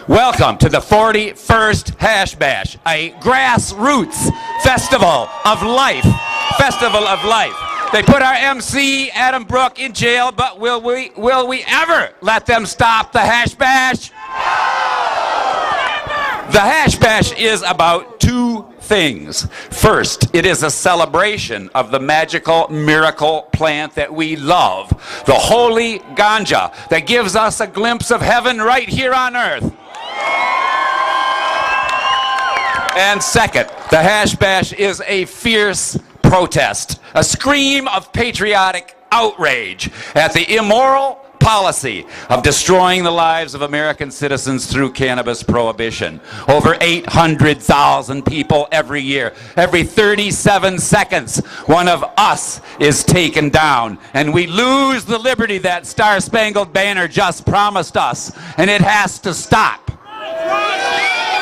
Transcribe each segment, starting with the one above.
Welcome to the 41st Hash Bash, a grassroots festival of life. Festival of life. They put our MC, Adam Brook, in jail, but will we ever let them stop the Hash Bash? The Hash Bash is about two things. First, it is a celebration of the magical miracle plant that we love, the holy ganja that gives us a glimpse of heaven right here on earth. And second, the Hash Bash is a fierce protest, a scream of patriotic outrage at the immoral policy of destroying the lives of American citizens through cannabis prohibition. Over 800,000 people every year. Every 37 seconds, one of us is taken down, and we lose the liberty that Star-Spangled Banner just promised us, and it has to stop.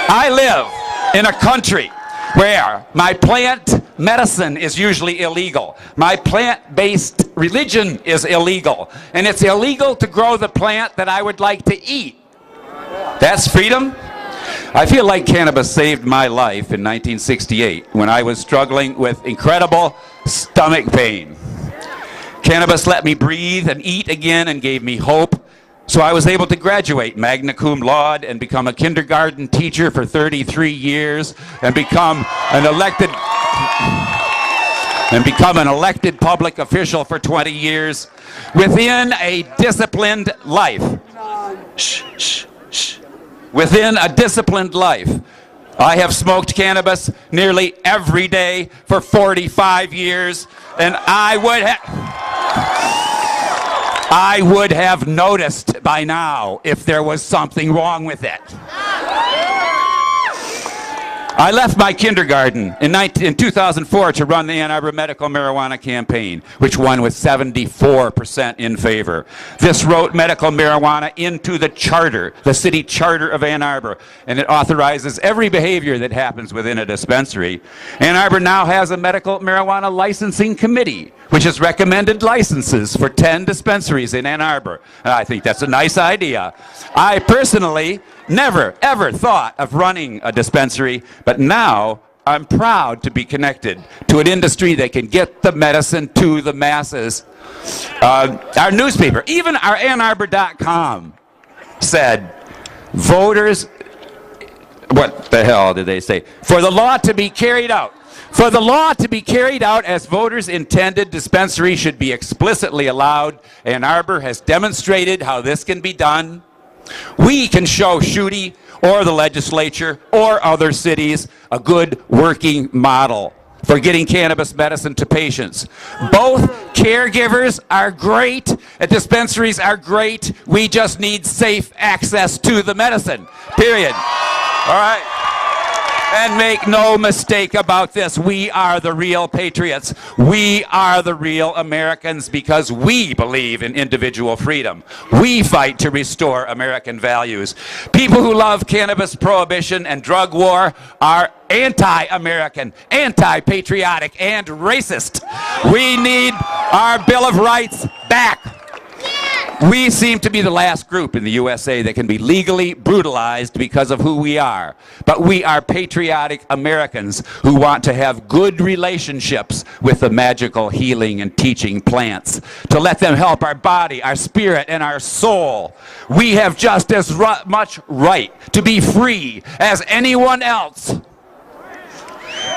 I live in a country where my plant medicine is usually illegal. My plant-based religion is illegal. And it's illegal to grow the plant that I would like to eat. That's freedom? I feel like cannabis saved my life in 1968 when I was struggling with incredible stomach pain. Cannabis let me breathe and eat again and gave me hope. So I was able to graduate magna cum laude and become a kindergarten teacher for 33 years and become an elected public official for 20 years within a disciplined life. Within a disciplined life. I have smoked cannabis nearly every day for 45 years, and I would have noticed by now if there was something wrong with it. I left my kindergarten in 2004 to run the Ann Arbor medical marijuana campaign, which won with 74% in favor. This wrote medical marijuana into the charter, the city charter of Ann Arbor, and it authorizes every behavior that happens within a dispensary. Ann Arbor now has a medical marijuana licensing committee, which has recommended licenses for 10 dispensaries in Ann Arbor. And I think that's a nice idea. I personally never, ever thought of running a dispensary, but now I'm proud to be connected to an industry that can get the medicine to the masses. Our newspaper, even our AnnArbor.com said, voters, what the hell did they say? For the law to be carried out. For the law to be carried out as voters intended, dispensaries should be explicitly allowed. Ann Arbor has demonstrated how this can be done. We can show Schuette or the legislature or other cities a good working model for getting cannabis medicine to patients. Both caregivers are great, and dispensaries are great. We just need safe access to the medicine, period. All right? And make no mistake about this, we are the real patriots. We are the real Americans because we believe in individual freedom. We fight to restore American values. People who love cannabis prohibition and drug war are anti-American, anti-patriotic, and racist. We need our Bill of Rights back. We seem to be the last group in the USA that can be legally brutalized because of who we are. But we are patriotic Americans who want to have good relationships with the magical healing and teaching plants, to let them help our body, our spirit, and our soul. We have just as much right to be free as anyone else.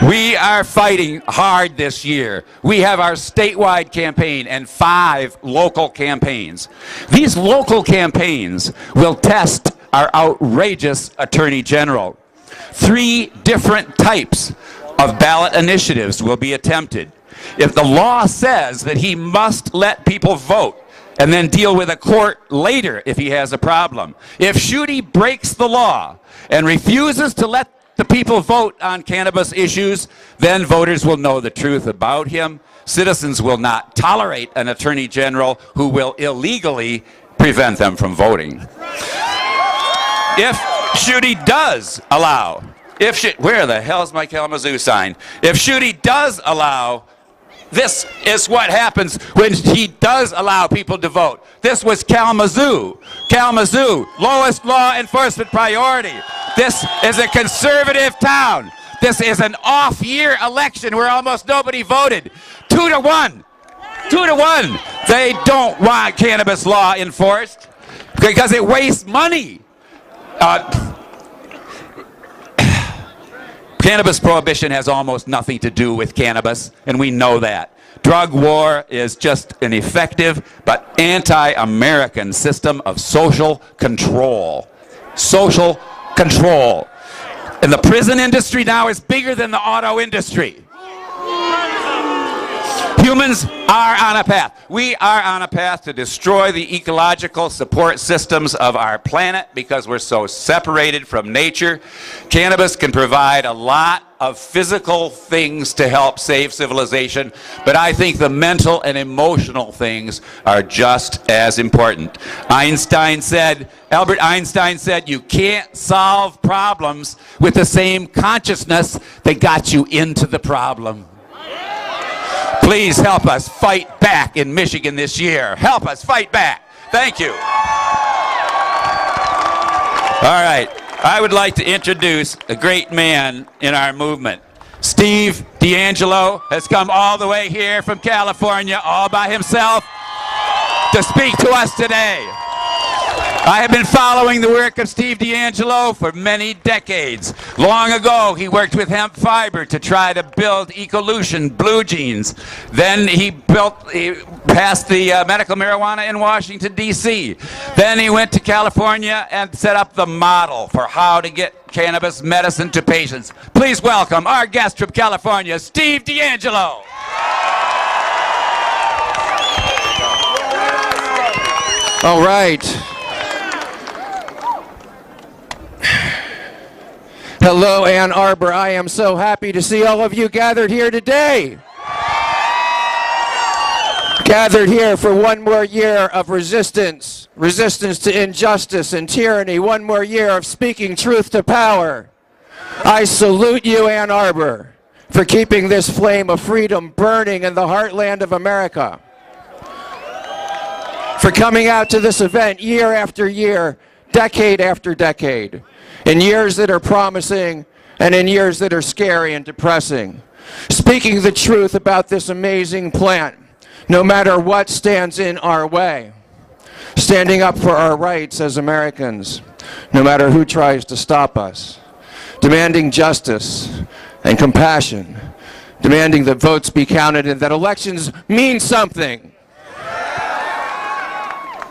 We are fighting hard this year. We have our statewide campaign and 5 local campaigns. These local campaigns will test our outrageous Attorney General. 3 different types of ballot initiatives will be attempted. If the law says that he must let people vote and then deal with a court later if he has a problem, if Schuette breaks the law and refuses to let the people vote on cannabis issues, then voters will know the truth about him. Citizens will not tolerate an attorney general who will illegally prevent them from voting. If Schuette does allow, where the hell's my Kalamazoo sign? If Schuette does allow This is what happens when he does allow people to vote. This was Kalamazoo. Kalamazoo, lowest law enforcement priority. This is a conservative town. This is an off-year election where almost nobody voted. 2-1. 2-1. They don't want cannabis law enforced because it wastes money. Cannabis prohibition has almost nothing to do with cannabis, and we know that. Drug war is just an effective but anti-American system of social control. Social control. And the prison industry now is bigger than the auto industry. Humans are on a path. We are on a path to destroy the ecological support systems of our planet because we're so separated from nature. Cannabis can provide a lot of physical things to help save civilization, but I think the mental and emotional things are just as important. Albert Einstein said, you can't solve problems with the same consciousness that got you into the problem. Please help us fight back in Michigan this year. Help us fight back. Thank you. All right. I would like to introduce a great man in our movement. Steve DeAngelo has come all the way here from California all by himself to speak to us today. I have been following the work of Steve DeAngelo for many decades. Long ago, he worked with hemp fiber to try to build Ecolution blue jeans. Then he passed the medical marijuana in Washington, D.C. Then he went to California and set up the model for how to get cannabis medicine to patients. Please welcome our guest from California, Steve DeAngelo. All right. Hello, Ann Arbor. I am so happy to see all of you gathered here today. Gathered here for one more year of resistance to injustice and tyranny, one more year of speaking truth to power. I salute you, Ann Arbor, for keeping this flame of freedom burning in the heartland of America. For coming out to this event year after year, decade after decade, in years that are promising and in years that are scary and depressing, speaking the truth about this amazing plant, no matter what stands in our way, standing up for our rights as Americans, no matter who tries to stop us, demanding justice and compassion, demanding that votes be counted and that elections mean something.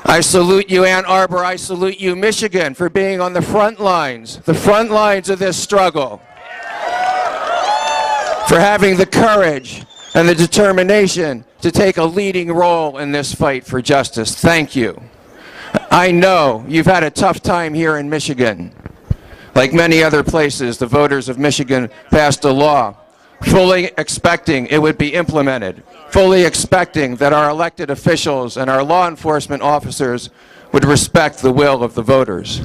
I salute you, Ann Arbor. I salute you, Michigan, for being on the front lines of this struggle, for having the courage and the determination to take a leading role in this fight for justice. Thank you. I know you've had a tough time here in Michigan. Like many other places, the voters of Michigan passed a law fully expecting it would be implemented, fully expecting that our elected officials and our law enforcement officers would respect the will of the voters.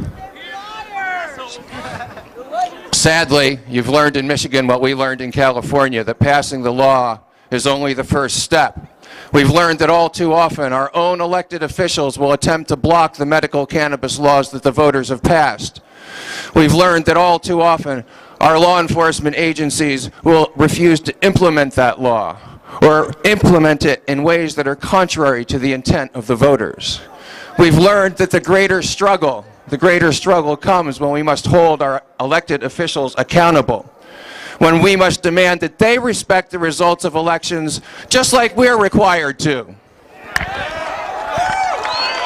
Sadly, you've learned in Michigan what we learned in California, that passing the law is only the first step. We've learned that all too often our own elected officials will attempt to block the medical cannabis laws that the voters have passed. We've learned that all too often our law enforcement agencies will refuse to implement that law or implement it in ways that are contrary to the intent of the voters. We've learned that the greater struggle comes when we must hold our elected officials accountable, when we must demand that they respect the results of elections just like we're required to.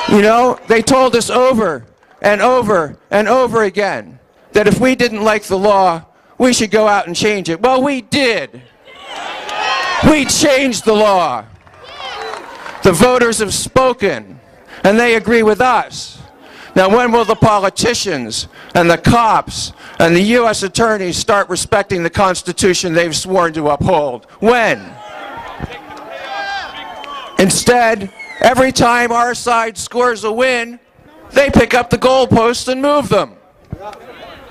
You know, they told us over and over and over again that if we didn't like the law, we should go out and change it. Well, we did. We changed the law. The voters have spoken, and they agree with us. Now, when will the politicians and the cops and the U.S. attorneys start respecting the Constitution they've sworn to uphold? When? Instead, every time our side scores a win, they pick up the goalposts and move them.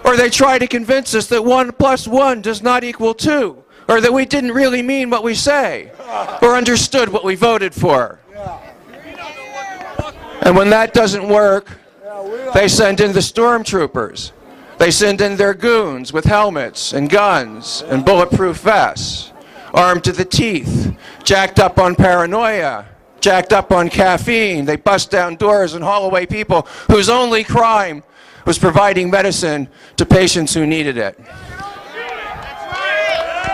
Or they try to convince us that 1 + 1 does not equal 2. or that we didn't really mean what we say, or understood what we voted for. And when that doesn't work, they send in the stormtroopers. They send in their goons with helmets and guns and bulletproof vests, armed to the teeth, jacked up on paranoia, jacked up on caffeine. They bust down doors and haul away people whose only crime was providing medicine to patients who needed it.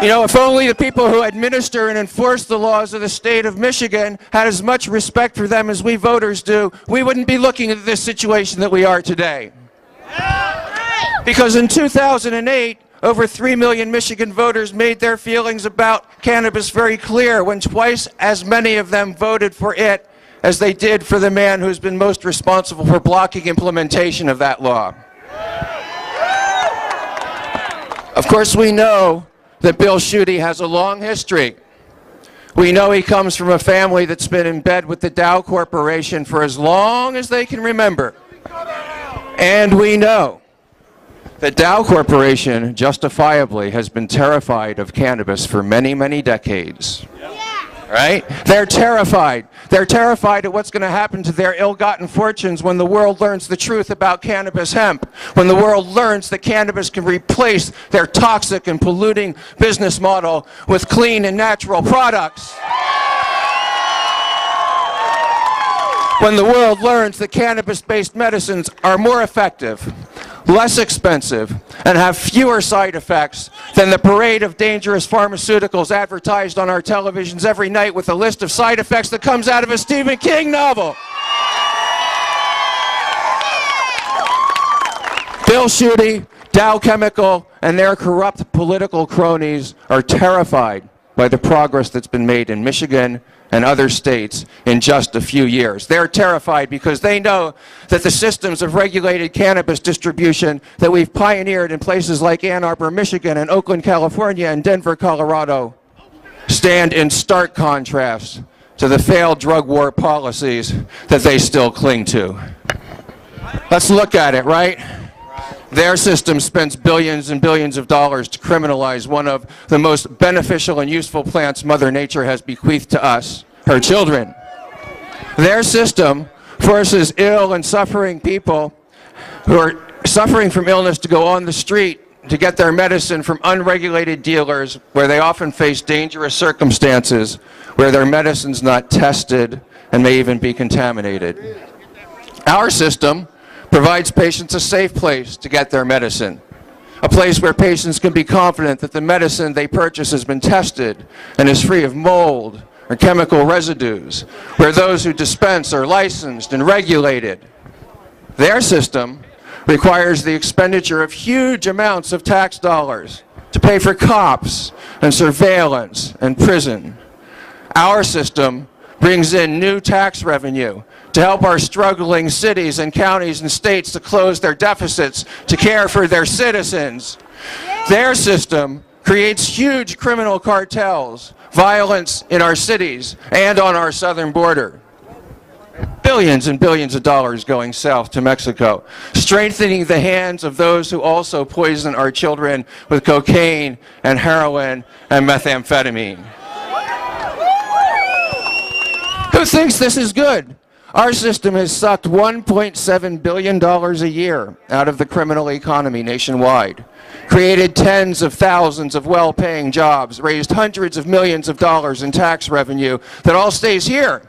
You know, if only the people who administer and enforce the laws of the state of Michigan had as much respect for them as we voters do, we wouldn't be looking at this situation that we are today. Because in 2008, over 3 million Michigan voters made their feelings about cannabis very clear when twice as many of them voted for it as they did for the man who's been most responsible for blocking implementation of that law. Of course, we know that Bill Schuette has a long history. We know he comes from a family that's been in bed with the Dow Corporation for as long as they can remember. And we know the Dow Corporation justifiably has been terrified of cannabis for many, many decades. Right? They're terrified. They're terrified at what's going to happen to their ill-gotten fortunes when the world learns the truth about cannabis hemp, when the world learns that cannabis can replace their toxic and polluting business model with clean and natural products. When the world learns that cannabis-based medicines are more effective, less expensive, and have fewer side effects than the parade of dangerous pharmaceuticals advertised on our televisions every night with a list of side effects that comes out of a Stephen King novel. Bill Schuette, Dow Chemical, and their corrupt political cronies are terrified by the progress that's been made in Michigan and other states in just a few years. They're terrified because they know that the systems of regulated cannabis distribution that we've pioneered in places like Ann Arbor, Michigan, and Oakland, California, and Denver, Colorado, stand in stark contrast to the failed drug war policies that they still cling to. Let's look at it, right? Their system spends billions and billions of dollars to criminalize one of the most beneficial and useful plants Mother Nature has bequeathed to us, her children. Their system forces ill and suffering people who are suffering from illness to go on the street to get their medicine from unregulated dealers where they often face dangerous circumstances, where their medicine's not tested and may even be contaminated. Our system provides patients a safe place to get their medicine, a place where patients can be confident that the medicine they purchase has been tested and is free of mold or chemical residues, where those who dispense are licensed and regulated. Their system requires the expenditure of huge amounts of tax dollars to pay for cops and surveillance and prison. Our system brings in new tax revenue to help our struggling cities and counties and states to close their deficits, to care for their citizens. Their system creates huge criminal cartels, violence in our cities and on our southern border. Billions and billions of dollars going south to Mexico, strengthening the hands of those who also poison our children with cocaine and heroin and methamphetamine. Who thinks this is good? Our system has sucked $1.7 billion a year out of the criminal economy nationwide, created tens of thousands of well-paying jobs, raised hundreds of millions of dollars in tax revenue that all stays here,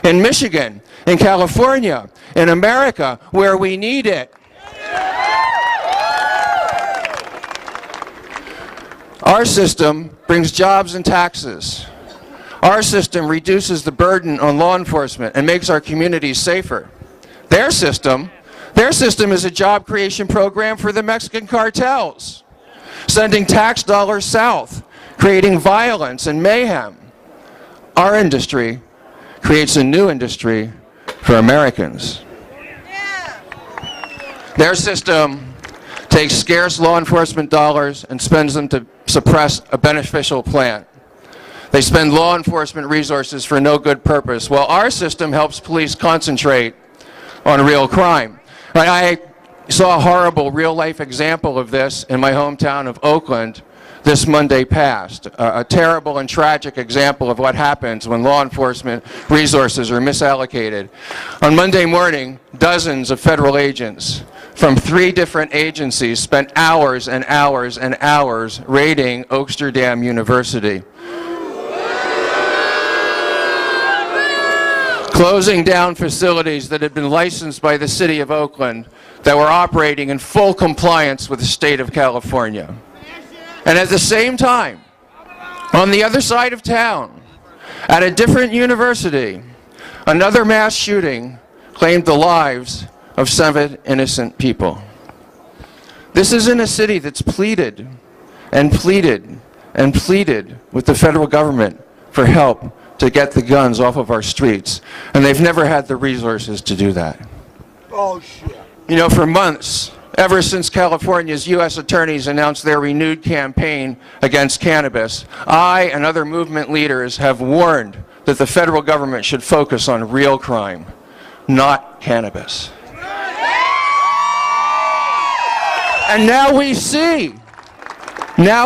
in Michigan, in California, in America, where we need it. Our system brings jobs and taxes. Our system reduces the burden on law enforcement and makes our communities safer. Their system is a job creation program for the Mexican cartels, sending tax dollars south, creating violence and mayhem. Our industry creates a new industry for Americans. Their system takes scarce law enforcement dollars and spends them to suppress a beneficial plant. They spend law enforcement resources for no good purpose, while our system helps police concentrate on real crime. I saw a horrible real-life example of this in my hometown of Oakland this Monday passed. A terrible and tragic example of what happens when law enforcement resources are misallocated. On Monday morning, dozens of federal agents from 3 different agencies spent hours and hours and hours raiding Oaksterdam University, closing down facilities that had been licensed by the city of Oakland that were operating in full compliance with the state of California. And at the same time, on the other side of town, at a different university, another mass shooting claimed the lives of 7 innocent people. This is in a city that's pleaded and pleaded and pleaded with the federal government for help to get the guns off of our streets, and they've never had the resources to do that. Oh, shit. You know, for months, ever since California's U.S. attorneys announced their renewed campaign against cannabis, I and other movement leaders have warned that the federal government should focus on real crime, not cannabis. And now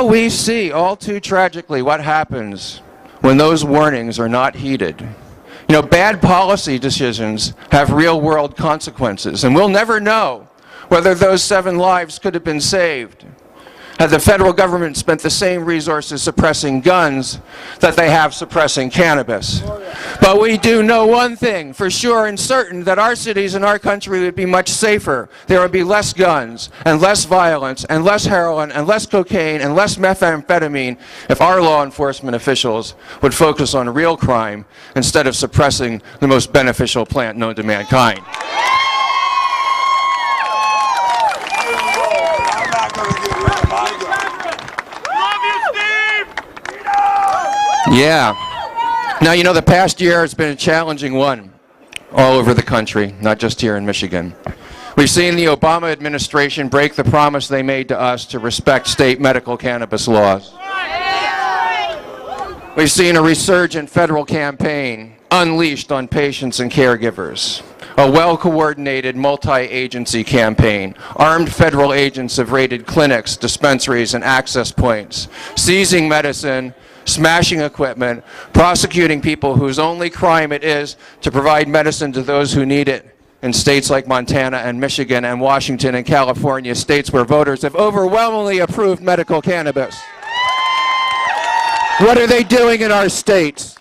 we see all too tragically what happens when those warnings are not heeded. You know, bad policy decisions have real-world consequences, and we'll never know whether those 7 lives could have been saved had the federal government spent the same resources suppressing guns that they have suppressing cannabis. But we do know one thing for sure and certain, that our cities and our country would be much safer. There would be less guns and less violence and less heroin and less cocaine and less methamphetamine if our law enforcement officials would focus on real crime instead of suppressing the most beneficial plant known to mankind. Yeah. Now, you know, the past year has been a challenging one all over the country, not just here in Michigan. We've seen the Obama administration break the promise they made to us to respect state medical cannabis laws. We've seen a resurgent federal campaign unleashed on patients and caregivers. A well-coordinated multi-agency campaign. Armed federal agents have raided clinics, dispensaries, and access points, seizing medicine, smashing equipment, prosecuting people whose only crime it is to provide medicine to those who need it in states like Montana and Michigan and Washington and California, states where voters have overwhelmingly approved medical cannabis. What are they doing in our states?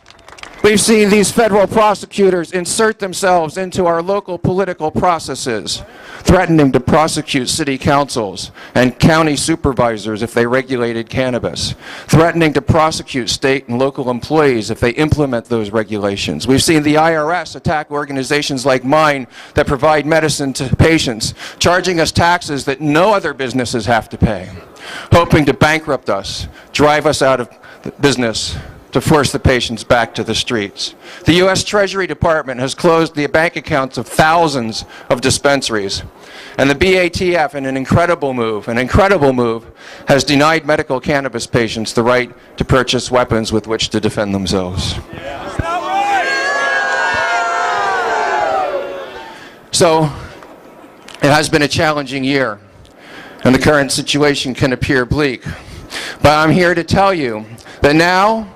We've seen these federal prosecutors insert themselves into our local political processes, threatening to prosecute city councils and county supervisors if they regulated cannabis, threatening to prosecute state and local employees if they implement those regulations. We've seen the IRS attack organizations like mine that provide medicine to patients, charging us taxes that no other businesses have to pay, hoping to bankrupt us, drive us out of business, to force the patients back to the streets. The U.S. Treasury Department has closed the bank accounts of thousands of dispensaries. And the BATF, in an incredible move, has denied medical cannabis patients the right to purchase weapons with which to defend themselves. So, it has been a challenging year, and the current situation can appear bleak. But I'm here to tell you that now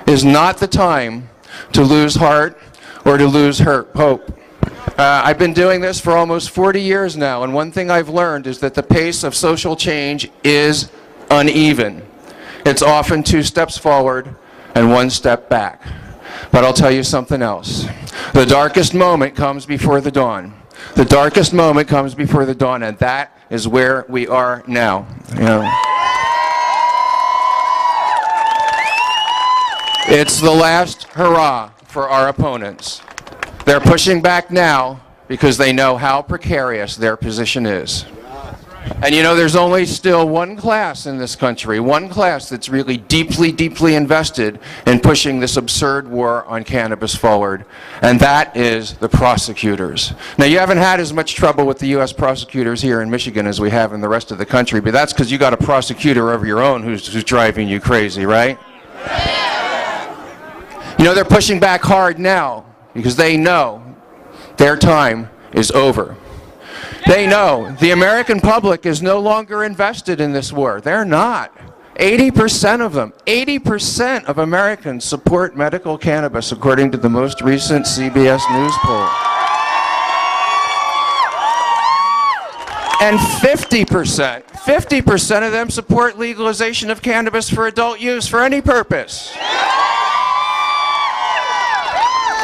is not the time to lose heart or to lose hope. I've been doing this for almost 40 years now, and one thing I've learned is that the pace of social change is uneven. It's often 2 steps forward and 1 step back. But I'll tell you something else. The darkest moment comes before the dawn. The darkest moment comes before the dawn, and that is where we are now. You know. It's the last hurrah for our opponents. They're pushing back now because they know how precarious their position is. And you know, there's only still one class in this country, one class that's really deeply, deeply invested in pushing this absurd war on cannabis forward, and that is the prosecutors. Now, you haven't had as much trouble with the U.S. prosecutors here in Michigan as we have in the rest of the country, but that's because you got a prosecutor of your own who's driving you crazy, right? You know, they're pushing back hard now because they know their time is over. They know the American public is no longer invested in this war. They're not. 80% of them, 80% of Americans support medical cannabis, according to the most recent CBS News poll. And 50% of them support legalization of cannabis for adult use for any purpose.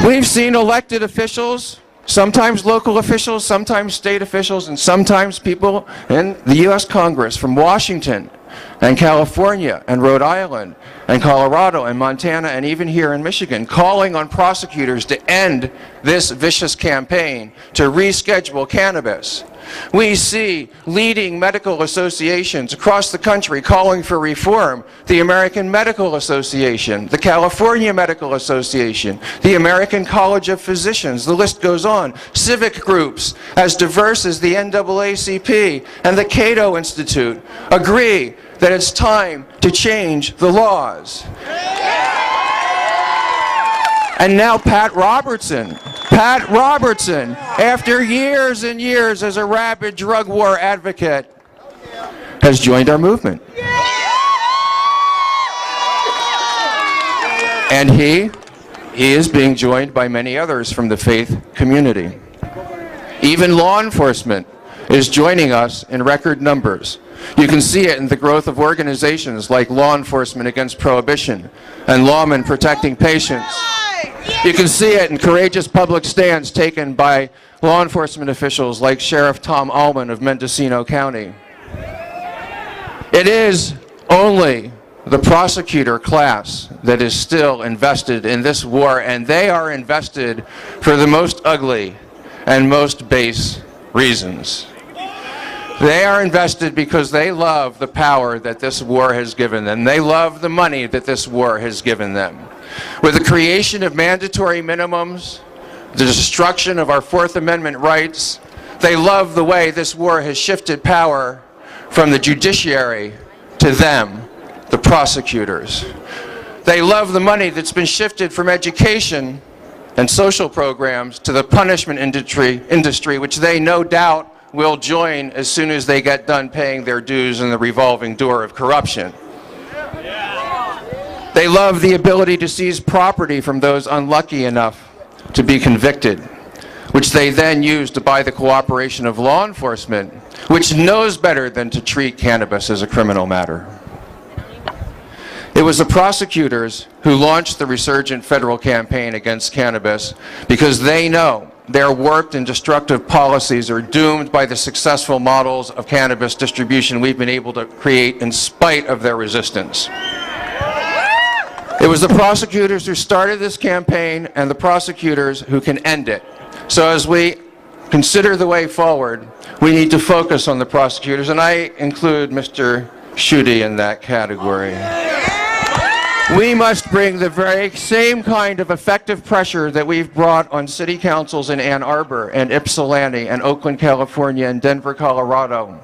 We've seen elected officials, sometimes local officials, sometimes state officials, and sometimes people in the U.S. Congress from Washington and California and Rhode Island and Colorado and Montana and even here in Michigan calling on prosecutors to end this vicious campaign to reschedule cannabis. We see leading medical associations across the country calling for reform. The American Medical Association, the California Medical Association, the American College of Physicians, the list goes on. Civic groups as diverse as the NAACP and the Cato Institute agree that it's time to change the laws. And now Pat Robertson, after years and years as a rabid drug war advocate, has joined our movement. And he is being joined by many others from the faith community. Even law enforcement is joining us in record numbers. You can see it in the growth of organizations like Law Enforcement Against Prohibition and Lawmen Protecting Patients. You can see it in courageous public stands taken by law enforcement officials like Sheriff Tom Allman of Mendocino County. It is only the prosecutor class that is still invested in this war, and they are invested for the most ugly and most base reasons. They are invested because they love the power that this war has given them. They love the money that this war has given them. With the creation of mandatory minimums, the destruction of our Fourth Amendment rights, they love the way this war has shifted power from the judiciary to them, the prosecutors. They love the money that's been shifted from education and social programs to the punishment industry, which they no doubt will join as soon as they get done paying their dues in the revolving door of corruption. They love the ability to seize property from those unlucky enough to be convicted, which they then use to buy the cooperation of law enforcement, which knows better than to treat cannabis as a criminal matter. It was the prosecutors who launched the resurgent federal campaign against cannabis because they know their warped and destructive policies are doomed by the successful models of cannabis distribution we've been able to create in spite of their resistance. It was the prosecutors who started this campaign and the prosecutors who can end it. So as we consider the way forward, we need to focus on the prosecutors, and I include Mr. Schuette in that category. We must bring the very same kind of effective pressure that we've brought on city councils in Ann Arbor and Ypsilanti and Oakland, California and Denver, Colorado.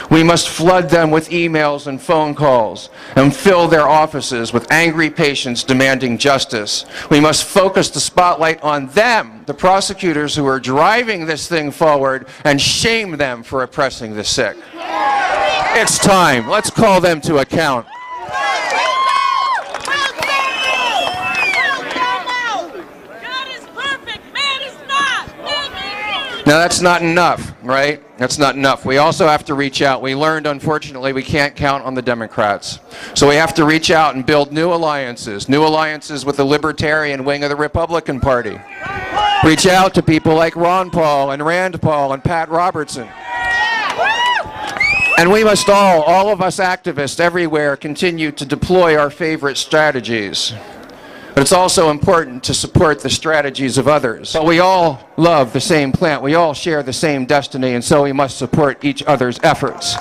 We must flood them with emails and phone calls and fill their offices with angry patients demanding justice. We must focus the spotlight on them, the prosecutors who are driving this thing forward, and shame them for oppressing the sick. It's time. Let's call them to account. Now that's not enough, right? That's not enough. We also have to reach out. We learned, unfortunately, we can't count on the Democrats. So we have to reach out and build new alliances with the libertarian wing of the Republican Party. Reach out to people like Ron Paul and Rand Paul and Pat Robertson. And we must all of us activists everywhere, continue to deploy our favorite strategies. But it's also important to support the strategies of others. But we all love the same plant. We all share the same destiny, and so we must support each other's efforts.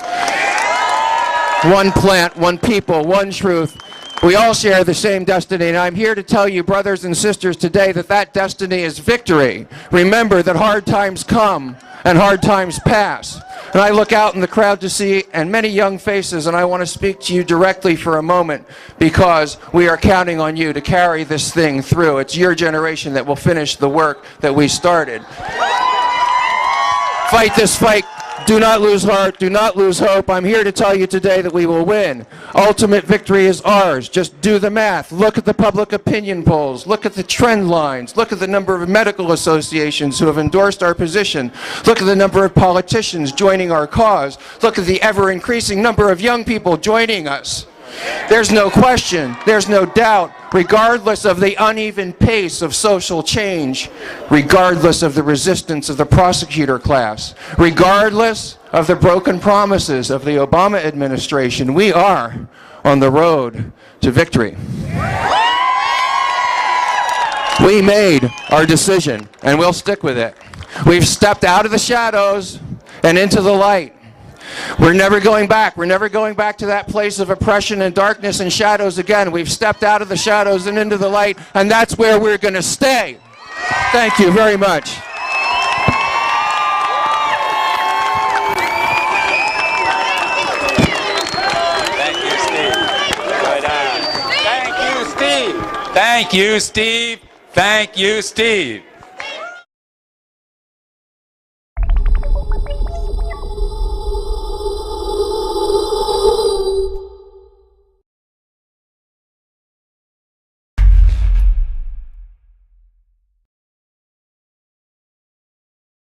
One plant, one people, one truth. We all share the same destiny, and I'm here to tell you, brothers and sisters, today that that destiny is victory. Remember that hard times come and hard times pass. And I look out in the crowd to see and many young faces, and I want to speak to you directly for a moment because we are counting on you to carry this thing through. It's your generation that will finish the work that we started. Fight this fight. Do not lose heart. Do not lose hope. I'm here to tell you today that we will win. Ultimate victory is ours. Just do the math. Look at the public opinion polls. Look at the trend lines. Look at the number of medical associations who have endorsed our position. Look at the number of politicians joining our cause. Look at the ever-increasing number of young people joining us. There's no question, there's no doubt, regardless of the uneven pace of social change, regardless of the resistance of the prosecutor class, regardless of the broken promises of the Obama administration, we are on the road to victory. We made our decision, and we'll stick with it. We've stepped out of the shadows and into the light. We're never going back. We're never going back to that place of oppression and darkness and shadows again. We've stepped out of the shadows and into the light, and that's where we're going to stay. Thank you very much. Thank you, Steve. Good on. Thank you, Steve. Thank you, Steve. Thank you, Steve.